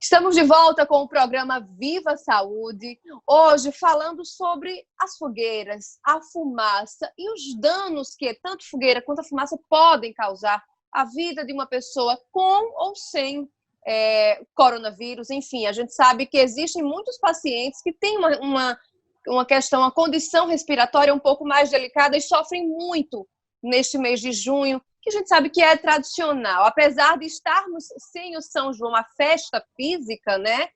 Estamos de volta com o programa Viva Saúde, hoje falando sobre as fogueiras, a fumaça e os danos que tanto fogueira quanto a fumaça podem causar à vida de uma pessoa com ou sem coronavírus. Enfim, a gente sabe que existem muitos pacientes que têm uma questão, uma condição respiratória um pouco mais delicada e sofrem muito neste mês de junho, que a gente sabe que é tradicional. Apesar de estarmos sem o São João, a festa física, né?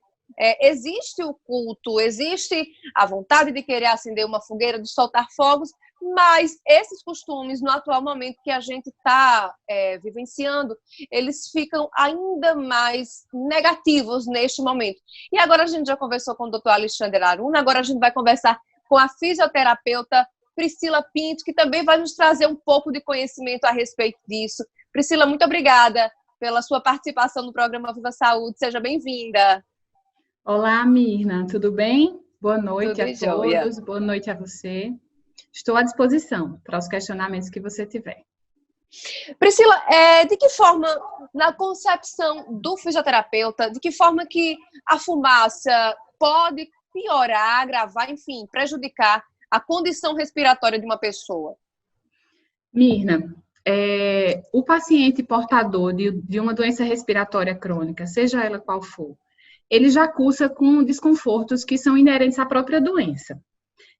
Existe o culto, existe a vontade de querer acender uma fogueira, de soltar fogos, mas esses costumes, no atual momento que a gente está vivenciando, eles ficam ainda mais negativos neste momento. E agora a gente já conversou com o Dr. Alexandre Aruna, agora a gente vai conversar com a fisioterapeuta Priscila Pinto, que também vai nos trazer um pouco de conhecimento a respeito disso. Priscila, muito obrigada pela sua participação no programa Viva Saúde. Seja bem-vinda. Olá, Mirna. Tudo bem? Boa noite a todos. Boa noite a você. Estou à disposição para os questionamentos que você tiver. Priscila, de que forma, na concepção do fisioterapeuta, de que forma que a fumaça pode piorar, agravar, enfim, prejudicar a condição respiratória de uma pessoa? Mirna, o paciente portador de uma doença respiratória crônica, seja ela qual for, ele já cursa com desconfortos que são inerentes à própria doença.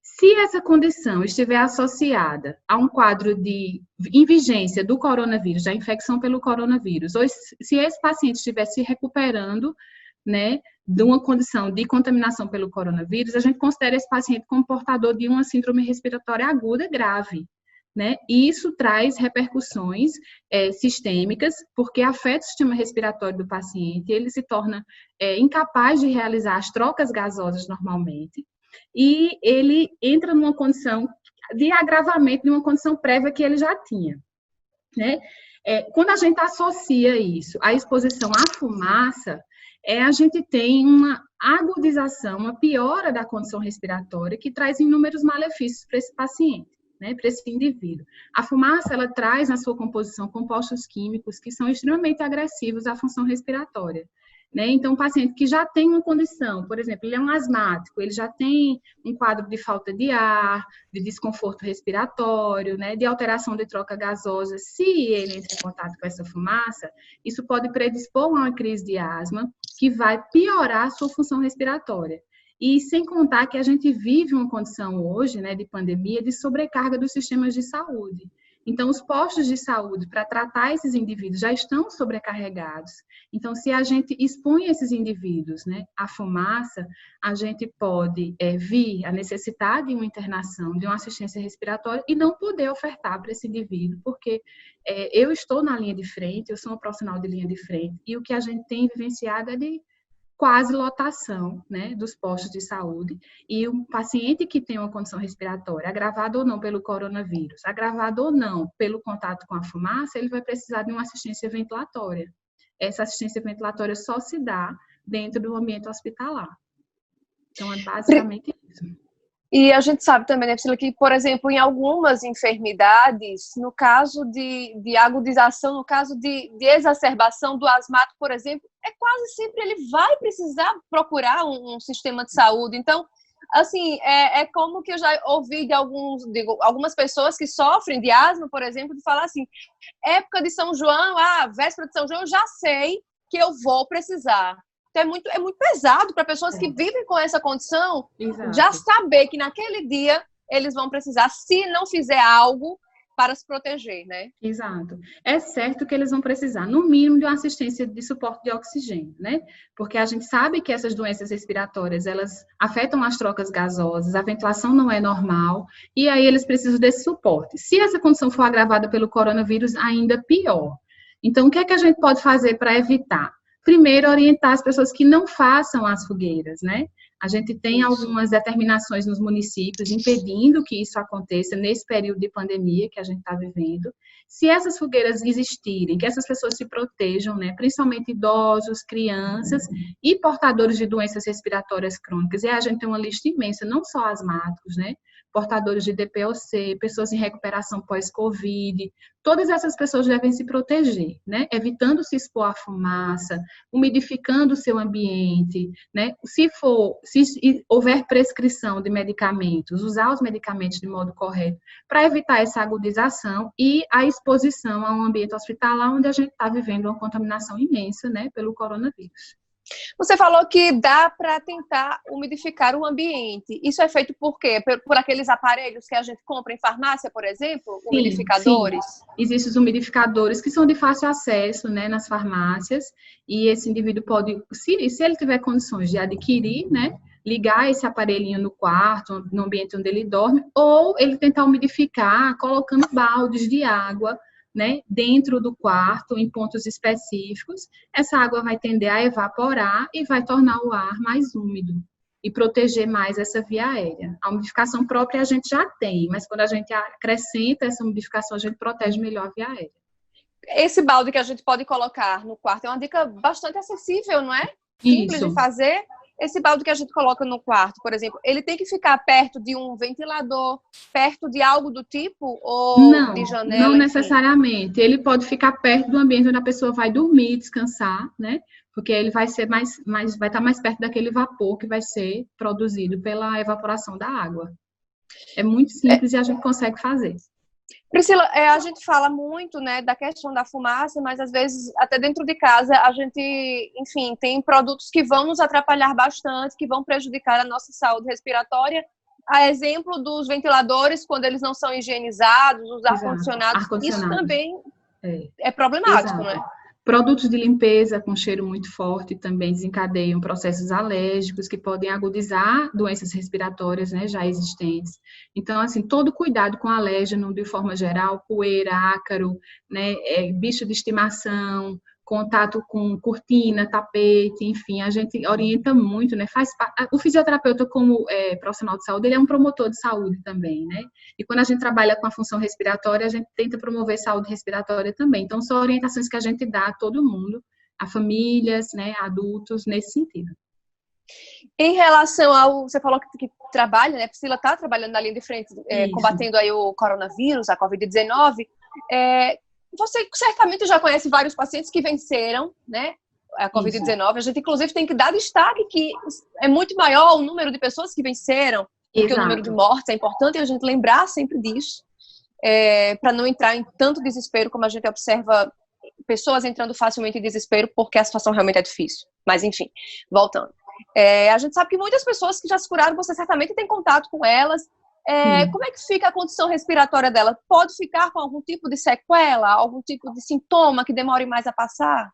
Se essa condição estiver associada a um quadro de invigência do coronavírus, da infecção pelo coronavírus, ou se esse paciente estiver se recuperando, né, de uma condição de contaminação pelo coronavírus, a gente considera esse paciente como portador de uma síndrome respiratória aguda grave, né? E isso traz repercussões sistêmicas, porque afeta o sistema respiratório do paciente, ele se torna incapaz de realizar as trocas gasosas normalmente, e ele entra numa condição de agravamento de uma condição prévia que ele já tinha, né? Quando a gente associa isso à exposição à fumaça, a gente tem uma agudização, uma piora da condição respiratória que traz inúmeros malefícios para esse paciente, né, para esse indivíduo. A fumaça, ela traz na sua composição compostos químicos que são extremamente agressivos à função respiratória, né? Então, o paciente que já tem uma condição, por exemplo, ele é um asmático, ele já tem um quadro de falta de ar, de desconforto respiratório, né, de alteração de troca gasosa, se ele entra em contato com essa fumaça, isso pode predispor a uma crise de asma, que vai piorar a sua função respiratória. E sem contar que a gente vive uma condição hoje, né, de pandemia, de sobrecarga dos sistemas de saúde. Então, os postos de saúde para tratar esses indivíduos já estão sobrecarregados. Então, se a gente expõe esses indivíduos, né, à fumaça, a gente pode vir a necessitar de uma internação, de uma assistência respiratória e não poder ofertar para esse indivíduo, porque eu estou na linha de frente, eu sou uma profissional de linha de frente, e o que a gente tem vivenciado é de quase lotação, né, dos postos de saúde, e um paciente que tem uma condição respiratória, agravado ou não pelo coronavírus, agravado ou não pelo contato com a fumaça, ele vai precisar de uma assistência ventilatória. Essa assistência ventilatória só se dá dentro do ambiente hospitalar. Então, é basicamente isso. E a gente sabe também, né, Priscila, que, por exemplo, em algumas enfermidades, no caso de agudização, no caso de exacerbação do asmático, por exemplo, quase sempre ele vai precisar procurar um sistema de saúde. Então, assim, como que eu já ouvi de algumas pessoas que sofrem de asma, por exemplo, de falar assim, época de São João, véspera de São João, eu já sei que eu vou precisar. Então, é muito pesado para pessoas que vivem com essa condição. Exato. Já saber que naquele dia eles vão precisar, se não fizer algo para se proteger, né? Exato. É certo que eles vão precisar, no mínimo, de uma assistência de suporte de oxigênio, né? Porque a gente sabe que essas doenças respiratórias, elas afetam as trocas gasosas, a ventilação não é normal, e aí eles precisam desse suporte. Se essa condição for agravada pelo coronavírus, ainda pior. Então, o que é que a gente pode fazer para evitar? Primeiro, orientar as pessoas que não façam as fogueiras, né? A gente tem algumas determinações nos municípios impedindo que isso aconteça nesse período de pandemia que a gente está vivendo. Se essas fogueiras existirem, que essas pessoas se protejam, né? Principalmente idosos, crianças e portadores de doenças respiratórias crônicas. E a gente tem uma lista imensa, não só asmáticos, né? portadores de DPOC, pessoas em recuperação pós-Covid. Todas essas pessoas devem se proteger, né? Evitando se expor à fumaça, umidificando o seu ambiente, né? Se houver prescrição de medicamentos, usar os medicamentos de modo correto para evitar essa agudização e a exposição a um ambiente hospitalar onde a gente está vivendo uma contaminação imensa, né, pelo coronavírus. Você falou que dá para tentar umidificar o ambiente. Isso é feito por quê? Por aqueles aparelhos que a gente compra em farmácia, por exemplo? Sim, umidificadores? Sim. Existem os umidificadores que são de fácil acesso, né, nas farmácias, e esse indivíduo pode, se ele tiver condições de adquirir, né, ligar esse aparelhinho no quarto, no ambiente onde ele dorme, ou ele tentar umidificar colocando baldes de água, né, dentro do quarto, em pontos específicos. Essa água vai tender a evaporar e vai tornar o ar mais úmido e proteger mais essa via aérea. A umidificação própria a gente já tem, mas quando a gente acrescenta essa umidificação, a gente protege melhor a via aérea. Esse balde que a gente pode colocar no quarto é uma dica bastante acessível, não é? Simples Isso. de fazer. Esse balde que a gente coloca no quarto, por exemplo, ele tem que ficar perto de um ventilador, perto de algo do tipo, ou de janela? Não necessariamente. Ele pode ficar perto do ambiente onde a pessoa vai dormir, descansar, né? Porque ele vai ser vai estar mais perto daquele vapor que vai ser produzido pela evaporação da água. É muito simples e a gente consegue fazer. Priscila, a gente fala muito, né, da questão da fumaça, mas às vezes até dentro de casa a gente, enfim, tem produtos que vão nos atrapalhar bastante, que vão prejudicar a nossa saúde respiratória. A exemplo dos ventiladores, quando eles não são higienizados, os ar-condicionados, isso também é problemático, Exato. né? Produtos de limpeza com cheiro muito forte também desencadeiam processos alérgicos que podem agudizar doenças respiratórias, né, já existentes. Então, assim, todo cuidado com alérgeno de forma geral, poeira, ácaro, né, bicho de estimação, contato com cortina, tapete, enfim, a gente orienta muito, né? O fisioterapeuta, como profissional de saúde, ele é um promotor de saúde também, né? E quando a gente trabalha com a função respiratória, a gente tenta promover saúde respiratória também. Então, são orientações que a gente dá a todo mundo, a famílias, né, a adultos, nesse sentido. Em relação ao... Você falou que trabalha, né? Priscila está trabalhando na linha de frente, combatendo aí o coronavírus, a Covid-19. Você certamente já conhece vários pacientes que venceram, né, a Covid-19. A gente, inclusive, tem que dar destaque que é muito maior o número de pessoas que venceram do que o número de mortes. É importante a gente lembrar sempre disso, para não entrar em tanto desespero como a gente observa pessoas entrando facilmente em desespero porque a situação realmente é difícil. Mas, enfim, voltando. A gente sabe que muitas pessoas que já se curaram, você certamente tem contato com elas. Como é que fica a condição respiratória dela? Pode ficar com algum tipo de sequela, algum tipo de sintoma que demore mais a passar?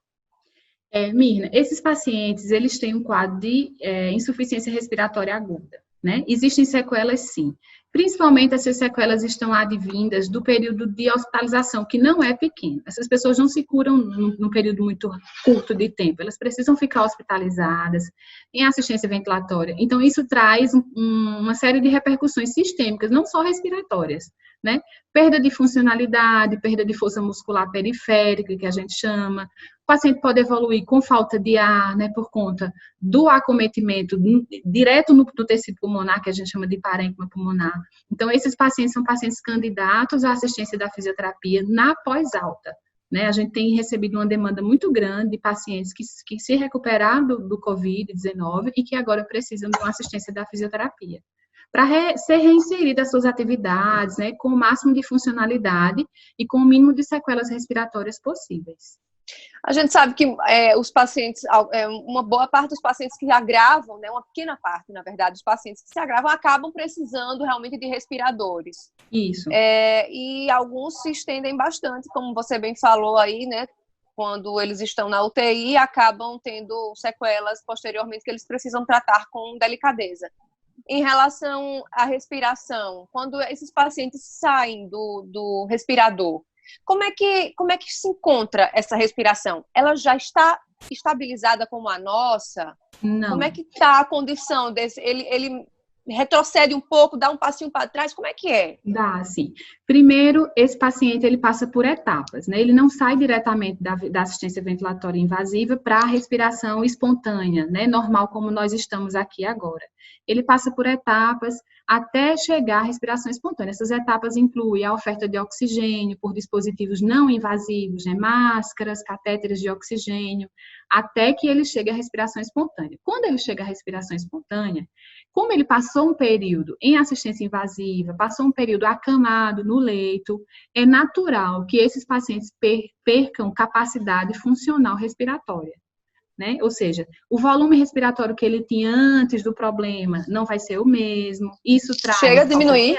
Mirna, esses pacientes, eles têm um quadro de insuficiência respiratória aguda, né? Existem sequelas, sim. Principalmente essas sequelas estão advindas do período de hospitalização, que não é pequeno. Essas pessoas não se curam num período muito curto de tempo. Elas precisam ficar hospitalizadas, em assistência ventilatória. Então, isso traz uma série de repercussões sistêmicas, não só respiratórias, né? Perda de funcionalidade, perda de força muscular periférica, que a gente chama. O paciente pode evoluir com falta de ar, né, por conta do acometimento direto no tecido pulmonar, que a gente chama de parênquima pulmonar. Então, esses pacientes são pacientes candidatos à assistência da fisioterapia na pós-alta, né? A gente tem recebido uma demanda muito grande de pacientes que se recuperaram do Covid-19 e que agora precisam de uma assistência da fisioterapia, para ser reinserida às suas atividades, né, com o máximo de funcionalidade e com o mínimo de sequelas respiratórias possíveis. A gente sabe que os pacientes, uma boa parte dos pacientes que agravam, né, uma pequena parte, na verdade, dos pacientes que se agravam, acabam precisando realmente de respiradores. Isso. E alguns se estendem bastante, como você bem falou aí, né? Quando eles estão na UTI, acabam tendo sequelas posteriormente que eles precisam tratar com delicadeza. Em relação à respiração, quando esses pacientes saem do respirador, como é que se encontra essa respiração? Ela já está estabilizada como a nossa? Não. Como é que está a condição desse? Ele retrocede um pouco, dá um passinho para trás? Como é que é? Dá, sim. Primeiro, esse paciente ele passa por etapas, né? Ele não sai diretamente da assistência ventilatória invasiva para a respiração espontânea, né? Normal, como nós estamos aqui agora. Ele passa por etapas até chegar à respiração espontânea. Essas etapas incluem a oferta de oxigênio por dispositivos não invasivos, né? Máscaras, catéteres de oxigênio, até que ele chegue à respiração espontânea. Quando ele chega à respiração espontânea, como ele passou um período em assistência invasiva, passou um período acamado no leito, é natural que esses pacientes percam capacidade funcional respiratória, né? Ou seja, o volume respiratório que ele tinha antes do problema não vai ser o mesmo. Isso traz chega a diminuir,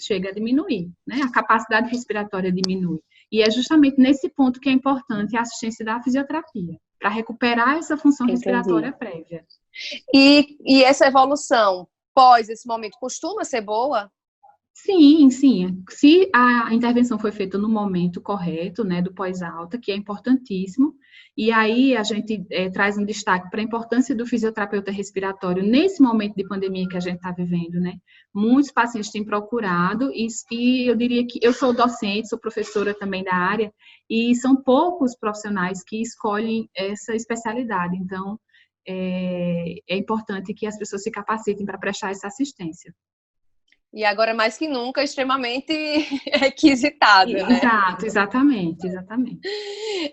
chega a diminuir, né? A capacidade respiratória diminui. E é justamente nesse ponto que é importante a assistência da fisioterapia, para recuperar essa função respiratória prévia. E essa evolução pós esse momento costuma ser boa? Sim, sim. Se a intervenção foi feita no momento correto, né, do pós-alta, que é importantíssimo, e aí a gente traz um destaque para a importância do fisioterapeuta respiratório nesse momento de pandemia que a gente está vivendo, né? Muitos pacientes têm procurado, e eu diria que eu sou docente, sou professora também da área, e são poucos profissionais que escolhem essa especialidade. Então, é importante que as pessoas se capacitem para prestar essa assistência. E agora, mais que nunca, extremamente requisitado, né? Exato, exatamente.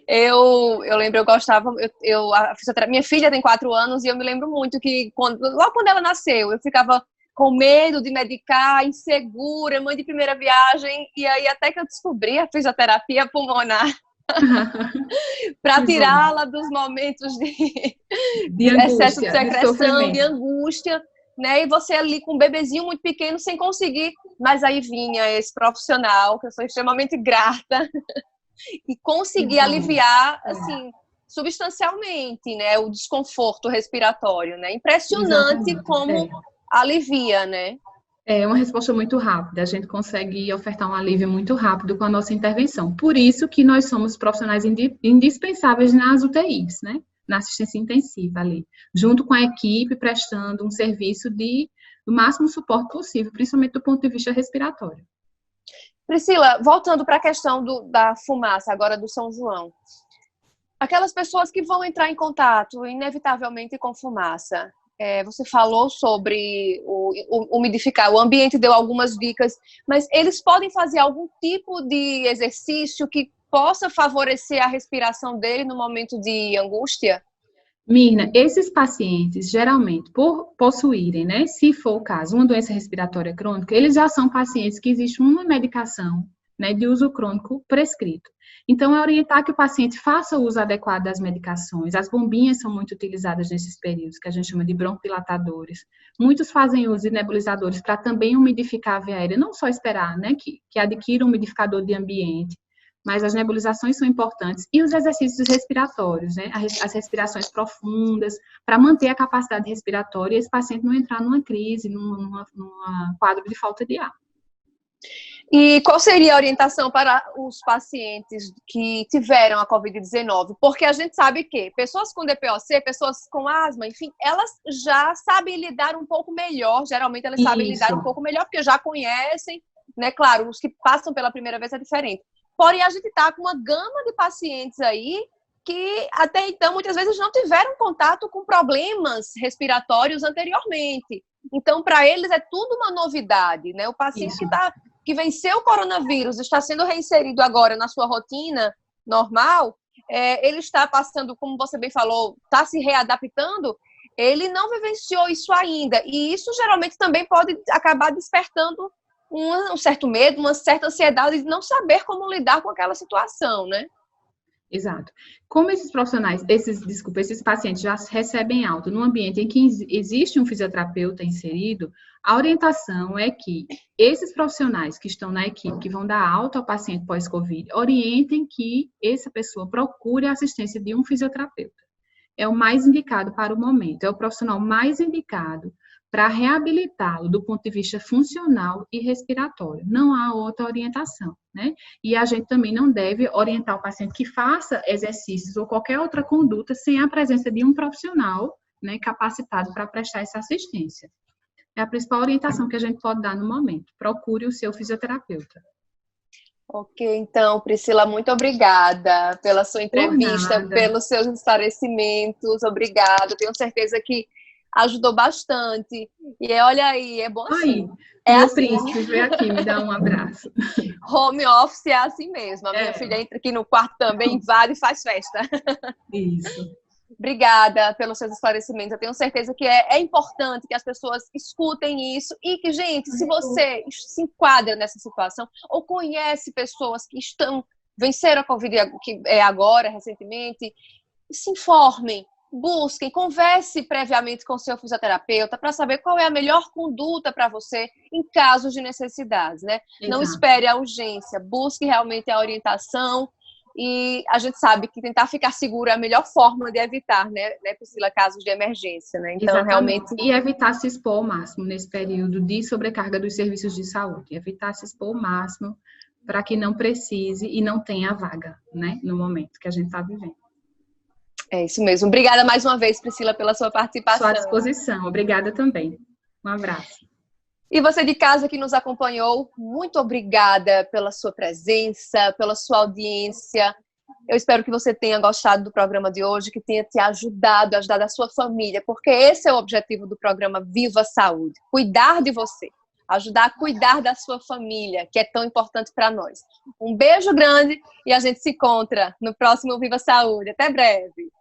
Eu lembro, eu gostava, a fisioterapia, minha filha tem 4 anos e eu me lembro muito que logo quando ela nasceu, eu ficava com medo de medicar, insegura, mãe de primeira viagem, e aí até que eu descobri a fisioterapia pulmonar para tirá-la dos momentos de excesso de secreção, de angústia, né? E você ali com um bebezinho muito pequeno sem conseguir, mas aí vinha esse profissional, que eu sou extremamente grata, e consegui aliviar, assim, substancialmente, né, o desconforto respiratório, né? Impressionante. Exatamente. Como alivia, né? É uma resposta muito rápida, a gente consegue ofertar um alívio muito rápido com a nossa intervenção. Por isso que nós somos profissionais indispensáveis nas UTIs, né? Na assistência intensiva ali, junto com a equipe, prestando um serviço do máximo suporte possível, principalmente do ponto de vista respiratório. Priscila, voltando para a questão da fumaça, agora do São João. Aquelas pessoas que vão entrar em contato, inevitavelmente, com fumaça. Você falou sobre o umidificar, o ambiente deu algumas dicas, mas eles podem fazer algum tipo de exercício que possa favorecer a respiração dele no momento de angústia? Mirna, esses pacientes, geralmente, por possuírem, né, se for o caso, uma doença respiratória crônica, eles já são pacientes que existe uma medicação, né, de uso crônico prescrito. Então, é orientar que o paciente faça o uso adequado das medicações. As bombinhas são muito utilizadas nesses períodos, que a gente chama de broncodilatadores. Muitos fazem uso de nebulizadores para também umidificar a via aérea, não só esperar, né, que adquira um umidificador de ambiente, mas as nebulizações são importantes, e os exercícios respiratórios, né? As respirações profundas, para manter a capacidade respiratória e esse paciente não entrar numa crise, num quadro de falta de ar. E qual seria a orientação para os pacientes que tiveram a Covid-19? Porque a gente sabe que pessoas com DPOC, pessoas com asma, enfim, elas já sabem lidar um pouco melhor, geralmente elas sabem lidar um pouco melhor, porque já conhecem, né? Claro, os que passam pela primeira vez é diferente. Porém, a gente está com uma gama de pacientes aí que até então muitas vezes não tiveram contato com problemas respiratórios anteriormente. Então, para eles é tudo uma novidade, né? O paciente que venceu o coronavírus, está sendo reinserido agora na sua rotina normal, ele está passando, como você bem falou, está se readaptando, ele não vivenciou isso ainda. E isso geralmente também pode acabar despertando um certo medo, uma certa ansiedade de não saber como lidar com aquela situação, né? Exato. Como esses profissionais, esses pacientes já recebem alta no ambiente em que existe um fisioterapeuta inserido, a orientação é que esses profissionais que estão na equipe, que vão dar alta ao paciente pós-Covid, orientem que essa pessoa procure a assistência de um fisioterapeuta. É o mais indicado para o momento, é o profissional mais indicado para reabilitá-lo do ponto de vista funcional e respiratório. Não há outra orientação, né? E a gente também não deve orientar o paciente que faça exercícios ou qualquer outra conduta sem a presença de um profissional, né, capacitado para prestar essa assistência. É a principal orientação que a gente pode dar no momento. Procure o seu fisioterapeuta. Ok, então, Priscila, muito obrigada pela sua Por entrevista, nada. pelos seus esclarecimentos. Obrigada. Tenho certeza que ajudou bastante. E olha aí, é bom Aí, assim. o É meu assim, príncipe veio aqui me dar um abraço. home office é assim mesmo. A minha É, filha entra aqui no quarto também, invade e faz festa. isso. Obrigada pelos seus esclarecimentos. Eu tenho certeza que é importante que as pessoas escutem isso e que, gente, se você se enquadra nessa situação ou conhece pessoas que venceram a Covid que é agora, recentemente, se informem, busquem, converse previamente com o seu fisioterapeuta para saber qual é a melhor conduta para você em casos de necessidades, né? Não Exato. espere a urgência, busque realmente a orientação. E a gente sabe que tentar ficar seguro é a melhor forma de evitar, né, Priscila, casos de emergência, né? Então, Exatamente. realmente, E evitar se expor ao máximo nesse período de sobrecarga dos serviços de saúde. Evitar se expor ao máximo para que não precise e não tenha vaga, né? No momento que a gente está vivendo. é isso mesmo. Obrigada mais uma vez, Priscila, pela sua Só à participação. disposição. Obrigada também. Um abraço. E você de casa que nos acompanhou, muito obrigada pela sua presença, pela sua audiência. Eu espero que você tenha gostado do programa de hoje, que tenha te ajudado a sua família, porque esse é o objetivo do programa Viva Saúde, cuidar de você, ajudar a cuidar da sua família, que é tão importante para nós. Um beijo grande e a gente se encontra no próximo Viva Saúde. Até breve!